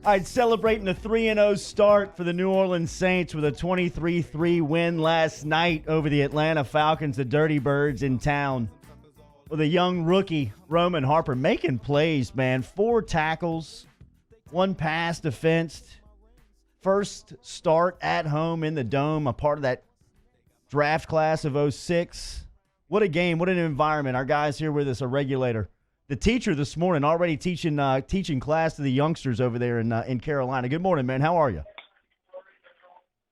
All right, celebrating a 3-0 start for the New Orleans Saints with a 23-3 win last night over the Atlanta Falcons, the Dirty Birds in town. With a young rookie, Roman Harper, making plays, man. 4 tackles, 1 pass defensed. First start at home in the Dome, a part of that draft class of 06. What a game, what an environment. Our guy's here with us, a regulator. The teacher this morning already teaching class to the youngsters over there in Carolina. Good morning, man. How are you?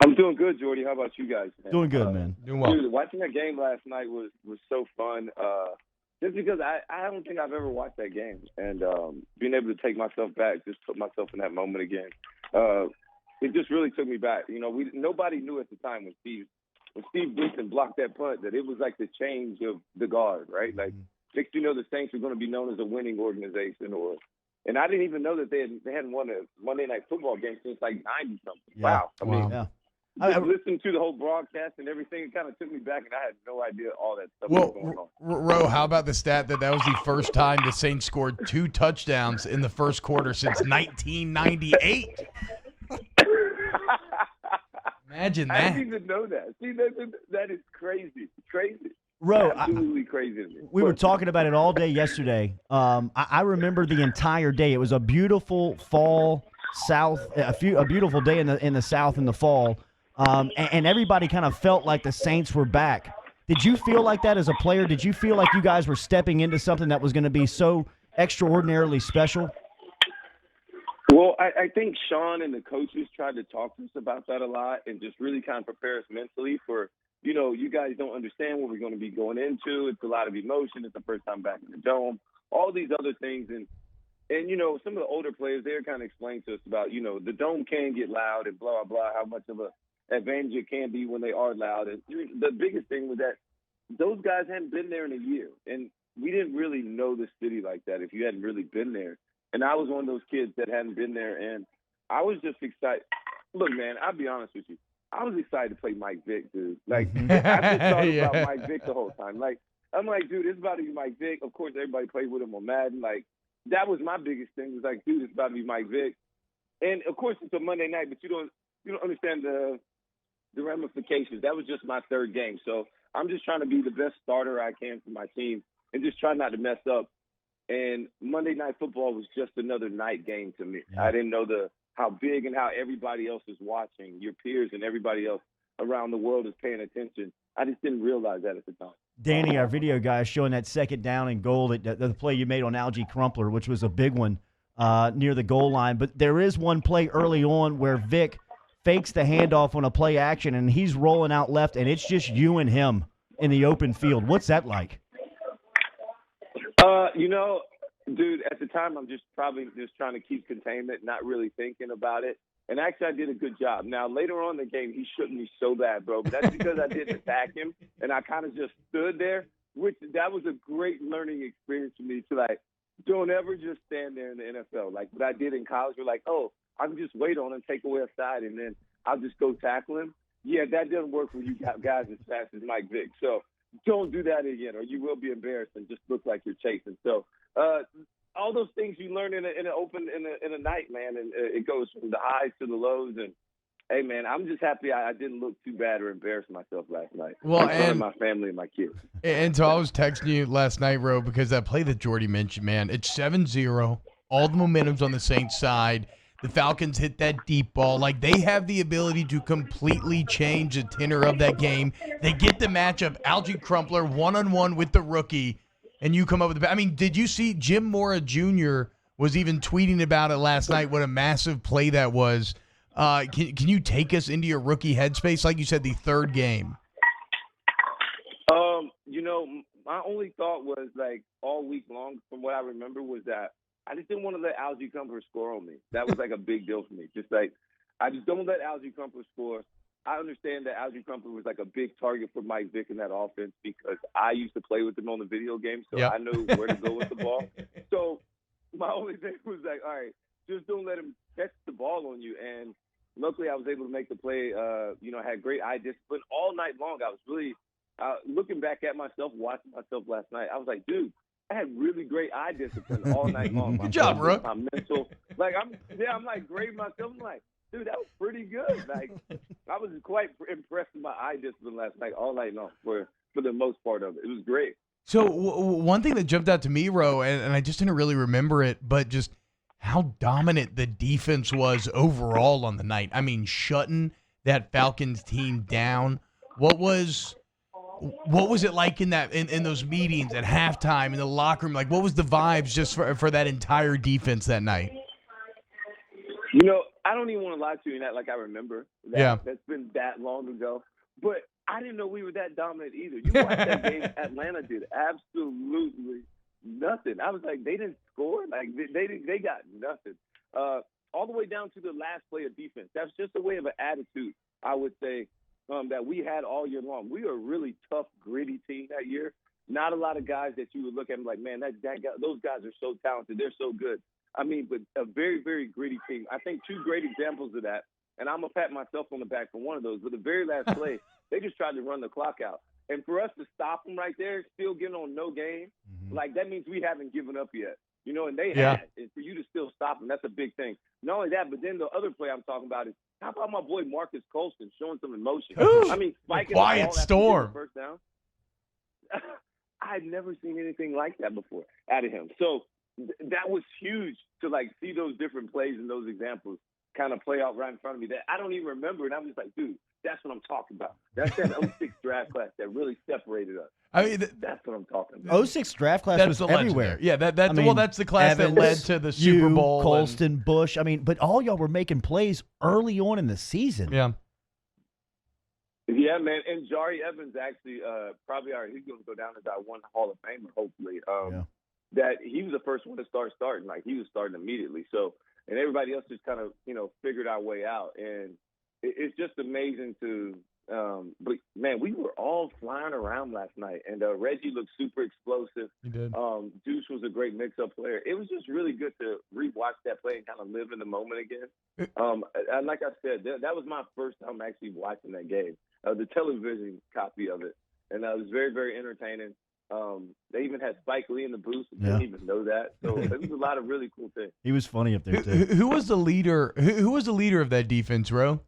I'm doing good, Jordy. How about you guys, man? Doing good, man. Doing well. Dude, watching that game last night was so fun. Just because I don't think I've ever watched that game. And being able to take myself back, just put myself in that moment again, it just really took me back. You know, nobody knew at the time when Steve Gleason blocked that punt that it was like the change of the guard, right? Like, next you know, the Saints were going to be known as a winning organization, and I didn't even know that they hadn't won a Monday Night Football game since like 90-something. Yeah. Wow. I mean, Yeah. just listening to the whole broadcast and everything, it kind of took me back, and I had no idea all that stuff was going on. Ro, how about the stat that was the first time the Saints scored 2 touchdowns in the first quarter since 1998? Imagine that. I didn't even know that. See, that is crazy. Crazy. Ro, absolutely crazy to me. We were talking about it all day yesterday. I remember the entire day. It was a beautiful fall a beautiful day in the South in the fall, and everybody kind of felt like the Saints were back. Did you feel like that as a player? Did you feel like you guys were stepping into something that was going to be so extraordinarily special? Well, I think Sean and the coaches tried to talk to us about that a lot and just really kind of prepare us mentally for, you know, you guys don't understand what we're going to be going into. It's a lot of emotion. It's the first time back in the Dome, all these other things. And you know, some of the older players, they're kind of explaining to us about, you know, the Dome can get loud and blah, blah, blah, how much of an advantage it can be when they are loud. And the biggest thing was that those guys hadn't been there in a year. And we didn't really know the city like that if you hadn't really been there. And I was one of those kids that hadn't been there. And I was just excited. Look, man, I'll be honest with you. I was excited to play Mike Vick, dude. Like, I just thought about Mike Vick the whole time. Like, I'm like, dude, it's about to be Mike Vick. Of course, everybody played with him on Madden. Like, that was my biggest thing. Was like, dude, it's about to be Mike Vick. And of course, it's a Monday night, but you don't understand the ramifications. That was just my 3rd game, so I'm just trying to be the best starter I can for my team and just try not to mess up. And Monday Night Football was just another night game to me. Yeah. I didn't know how big and how everybody else is watching, your peers and everybody else around the world is paying attention. I just didn't realize that at the time. Danny, our video guy, is showing that 2nd down and goal, the play you made on Algie Crumpler, which was a big one near the goal line. But there is one play early on where Vic fakes the handoff on a play action, and he's rolling out left, and it's just you and him in the open field. What's that like? You know, dude, at the time I'm just probably just trying to keep containment, not really thinking about it. And actually, I did a good job. Now, later on in the game, he shook me so bad, bro. But that's because I didn't attack him, and I kind of just stood there, that was a great learning experience for me to, like, don't ever just stand there in the NFL. Like what I did in college, we're like, oh, I can just wait on him, take away a side, and then I'll just go tackle him. Yeah, that doesn't work when you got guys as fast as Mike Vick. So don't do that again, or you will be embarrassed and just look like you're chasing. So all those things you learn in a night, man, and it goes from the highs to the lows. And hey, man, I'm just happy I didn't look too bad or embarrass myself last night. Well, in front of my family and my kids. And so I was texting you last night, Ro, because that play that Jordy mentioned, man, it's 7-0. All the momentum's on the Saints side. The Falcons hit that deep ball. Like, they have the ability to completely change the tenor of that game. They get the matchup, Algie Crumpler, one-on-one with the rookie, and you come up with the – I mean, did you see Jim Mora Jr. was even tweeting about it last night, what a massive play that was. Can you take us into your rookie headspace? Like you said, the 3rd game. You know, my only thought was, like, all week long, from what I remember, was that I just didn't want to let Algie Crumpler score on me. That was like a big deal for me. Just like, I just don't let Algie Crumpler score. I understand that Algie Crumpler was like a big target for Mike Vick in that offense because I used to play with him on the video game, so I know where to go with the ball. So my only thing was like, all right, just don't let him catch the ball on you. And luckily I was able to make the play. I had great eye discipline all night long. I was really looking back at myself, watching myself last night. I was like, dude, I had really great eye discipline all night long. Good job, focus, Rook. my mental, I'm like grading myself. I'm like, dude, that was pretty good. Like, I was quite impressed with my eye discipline last night, all night long, for the most part of it. It was great. So one thing that jumped out to me, Ro, and I just didn't really remember it, but just how dominant the defense was overall on the night. I mean, shutting that Falcons team down. What was it like in those meetings at halftime in the locker room? Like, what was the vibes just for that entire defense that night? You know, I don't even want to lie to you and act like I remember that. Yeah. That's been that long ago. But I didn't know we were that dominant either. You watched that game, Atlanta did absolutely nothing. I was like, they didn't score? Like, they got nothing. All the way down to the last play of defense. That's just a way of an attitude, I would say, that we had all year long. We were a really tough, gritty team that year. Not a lot of guys that you would look at and be like, man, that guy, those guys are so talented. They're so good. I mean, but a very, very gritty team. I think two great examples of that, and I'm going to pat myself on the back for one of those, but the very last play, they just tried to run the clock out. And for us to stop them right there, still getting on no game, like that means we haven't given up yet. You know, and they had. And for you to still stop them, that's a big thing. Not only that, but then the other play I'm talking about is, how about my boy Marcus Colston showing some emotion? I mean, spiking quiet the ball storm. after first down. I'd never seen anything like that before out of him. So that was huge to, like, see those different plays and those examples kind of play out right in front of me that I don't even remember. And I'm just like, dude, that's what I'm talking about. That's that 06 draft class that really separated us. I mean, that's what I'm talking about. 06 draft class was everywhere. Yeah, that's the class Evans, that led to the Super Bowl. Colston, Bush. I mean, but all y'all were making plays early on in the season. Yeah. Yeah, man. And Jari Evans actually probably he's going to go down as our one Hall of Famer, hopefully. That he was the first one to start starting. Like, he was starting immediately. So, and everybody else just kind of, figured our way out. And it's just amazing to but, man, we were all flying around last night. And Reggie looked super explosive. He did. Deuce was a great mix-up player. It was just really good to rewatch that play and kind of live in the moment again. And like I said, that was my first time actually watching that game, the television copy of it. And it was very, very entertaining. They even had Spike Lee in the booth. I didn't even know that. So it was a lot of really cool things. He was funny up there, too. Who was the leader? Who was the leader of that defense, Ro?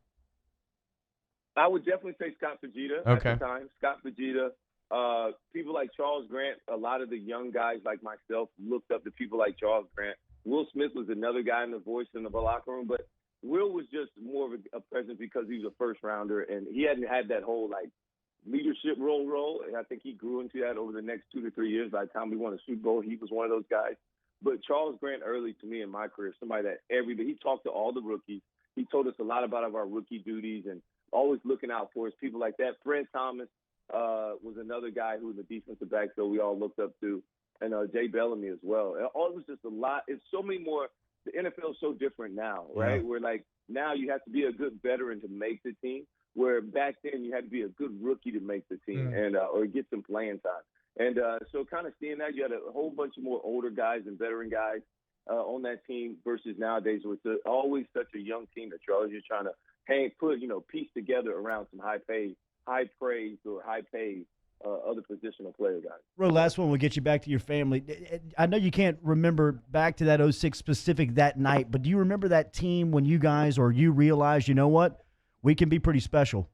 I would definitely say Scott Fujita at the time. Scott Fujita. People like Charles Grant, a lot of the young guys like myself looked up to people like Charles Grant. Will Smith was another guy in the voice in the locker room, but Will was just more of a presence because he was a first-rounder, and he hadn't had that whole, like, leadership role, and I think he grew into that over the next 2 to 3 years. By the time we won a Super Bowl, he was one of those guys. But Charles Grant early to me in my career, somebody that he talked to all the rookies. He told us a lot about our rookie duties and always looking out for us, people like that. Fred Thomas was another guy who was a defensive back, so we all looked up to, and Jay Bellamy as well. And all it was just a lot. It's so many more. The NFL is so different now, right? Where, like, now you have to be a good veteran to make the team, where back then you had to be a good rookie to make the team and or get some playing time. And so kind of seeing that, you had a whole bunch of more older guys and veteran guys on that team versus nowadays where it's always such a young team that you're always just trying to piece together around some high praise or high paid other positional player guys. Bro, last one, we'll get you back to your family. I know you can't remember back to that 06 specific that night, but do you remember that team when you guys or you realized, you know what, we can be pretty special?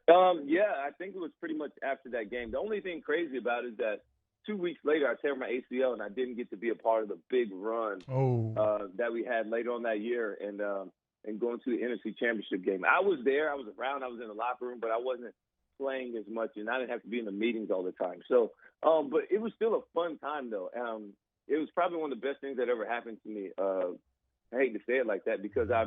Yeah, I think it was pretty much after that game. The only thing crazy about it is that 2 weeks later, I tear my ACL, and I didn't get to be a part of the big run that we had later on that year and going to the NFC Championship game. I was there. I was around. I was in the locker room, but I wasn't playing as much, and I didn't have to be in the meetings all the time. So, but it was still a fun time, though. It was probably one of the best things that ever happened to me. I hate to say it like that because I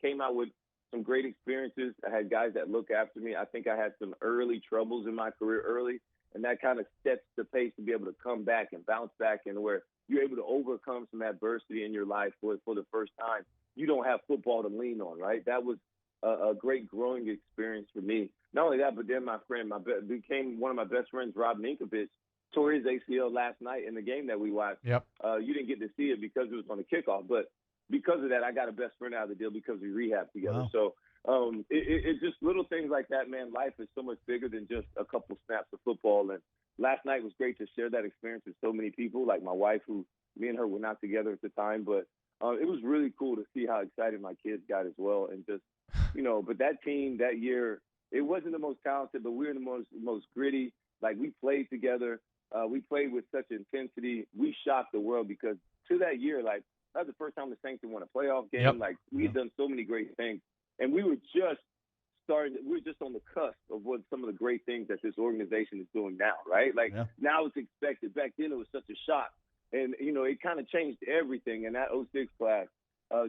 came out with some great experiences. I had guys that look after me. I think I had some early troubles in my career early, and that kind of sets the pace to be able to come back and bounce back and where you're able to overcome some adversity in your life for the first time. You don't have football to lean on, right? That was a great growing experience for me. Not only that, but then my friend, became one of my best friends, Rob Ninkovich, tore his ACL last night in the game that we watched. Yep. You didn't get to see it because it was on the kickoff, but because of that, I got a best friend out of the deal because we rehabbed together. Wow. So it's just little things like that, man. Life is so much bigger than just a couple snaps of football. And last night was great to share that experience with so many people, like my wife, who me and her were not together at the time, but it was really cool to see how excited my kids got as well. And just, but that team that year, it wasn't the most talented, but we were the most gritty. Like, we played together. We played with such intensity. We shocked the world because to that year, like, that was the first time the Saints had won a playoff game. Yep. Like, we had done so many great things. And we were just on the cusp of what some of the great things that this organization is doing now, right? Like, now it's expected. Back then it was such a shock. And, it kind of changed everything. And that 06 class,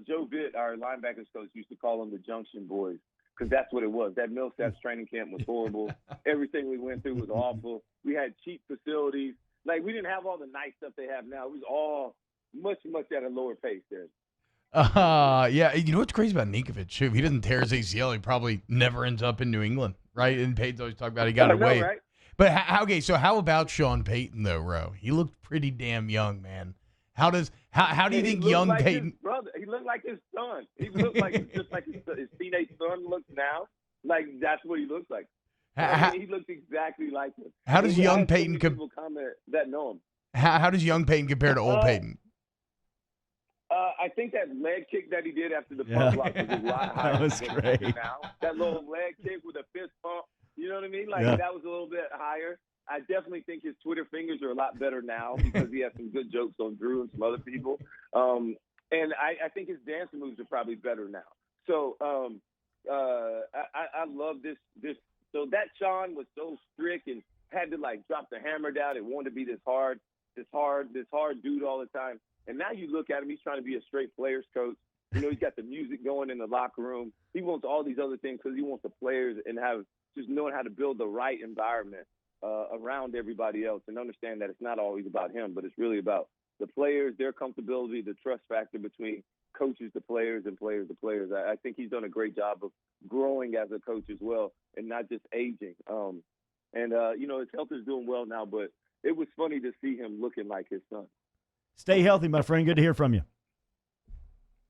Joe Vitt, our linebackers coach, used to call them the Junction Boys, because that's what it was. That Millsaps training camp was horrible. Everything we went through was awful. We had cheap facilities. Like, we didn't have all the nice stuff they have now. It was all much, much at a lower pace there. Yeah. You know what's crazy about Ninkovich, too? If he doesn't tear his ACL, he probably never ends up in New England, right? And Peyton's always talking about he got away. Right? But so how about Sean Payton, though, Ro? He looked pretty damn young, man. How do you think young like Peyton? His brother. He looked like his son. He looked like just like his teenage son looks now. Like, that's what he looks like. He looks exactly like him. How does young Peyton people comment that know him? How does young Peyton compare to old Peyton? I think that leg kick that he did after the pump block was a lot higher. That was great. Now. That little leg kick with a fist pump, you know what I mean? Like, that was a little bit higher. I definitely think his Twitter fingers are a lot better now because he has some good jokes on Drew and some other people. And I think his dance moves are probably better now. So I love this. So that Sean was so strict and had to, like, drop the hammer down and wanted to be this hard dude all the time. And now you look at him, he's trying to be a straight players coach. He's got the music going in the locker room. He wants all these other things because he wants the players and just knowing how to build the right environment around everybody else, and understand that it's not always about him, but it's really about the players, their comfortability, the trust factor between coaches to players and players to players. I think he's done a great job of growing as a coach as well and not just aging. His health is doing well now, but it was funny to see him looking like his son. Stay healthy, my friend. Good to hear from you.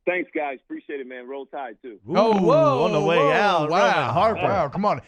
Thanks, guys. Appreciate it, man. Roll Tide, too. Ooh, on the way out. Wow. Roman Harper. Wow, come on.